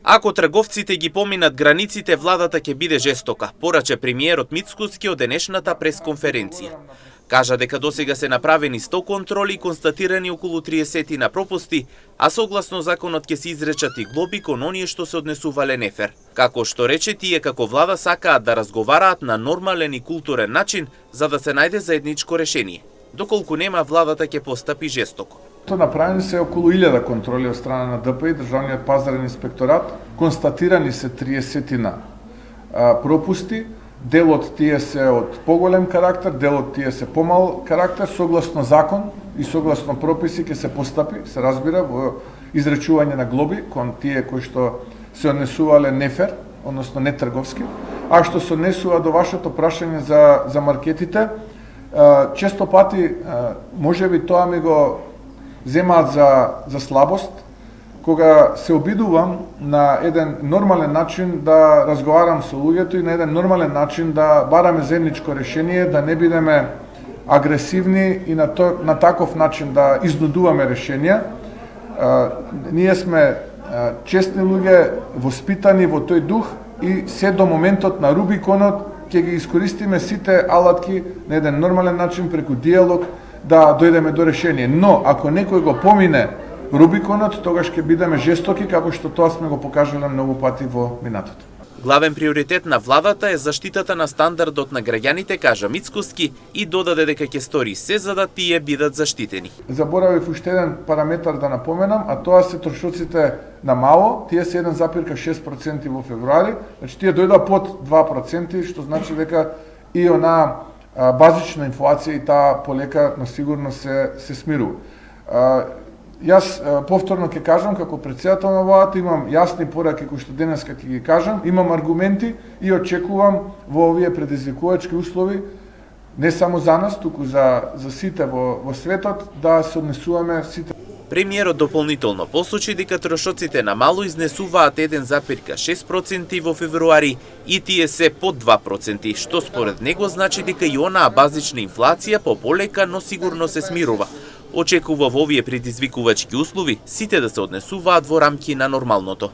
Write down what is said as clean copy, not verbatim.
Ако трговците ги поминат границите, владата ќе биде жестока, порача премиерот Мицкоски од денешната пресконференција. Кажа дека досега се направени 100 контроли и констатирани околу 30 на пропусти, а согласно законот ќе се изречат и глоби кон оние што се однесувале нефер. Како што рече, тие како влада сакаат да разговараат на нормален и културен начин за да се најде заедничко решение. Доколку нема, владата ќе постапи жестоко. Направени се околу 1000 контроли од страна на ДПИ, Државниот пазарен инспекторат. Констатирани се 30 на пропусти. Дел од тие се од поголем карактер, дел од тие се помал карактер. Согласно закон и согласно прописи ќе се постапи, се разбира, во изречување на глоби кон тие кои што се однесувале нефер, односно нетрговски. А што се однесува до вашето прашање за маркетите, често пати можеби тоа ми го земаат за слабост, кога се обидувам на еден нормален начин да разговарам со луѓето и на еден нормален начин да бараме заедничко решение, да не бидеме агресивни и на таков начин да изнудуваме решенија. Ние сме честни луѓе, воспитани во тој дух и се до моментот на Рубиконот ќе ги искористиме сите алатки на еден нормален начин преку диалог да дојдеме до решение. Но ако некој го помине Рубиконот, тогаш ќе бидеме жестоки, како што тоа сме го покажале многу пати во минатото. Главен приоритет на владата е заштитата на стандардот на граѓаните, кажа Мицкоски, и додаде дека ќе стори се за да тие бидат заштитени. Заборавив уште еден параметар да напоменам, а тоа се трошоците на мало, тие се 1,6% во февруари, значи тие дојдоа под 2%, што значи дека и она базична инфлација и таа полека на сигурно се смирува. Јас повторно ќе кажам, како председател на владата, имам јасни пораки кои што денеска ќе ги кажам, имам аргументи и очекувам во овие предизвикувачки услови, не само за нас, туку за сите во светот, да се однесуваме сите. Премиерот дополнително посочи дека трошоците на мало изнесуваат 1,6% во февруари и тие се под 2%, што според него значи дека и онаа базична инфлација полека, но сигурно се смирува. Очекува во овие предизвикувачки услови сите да се однесуваат во рамки на нормалното.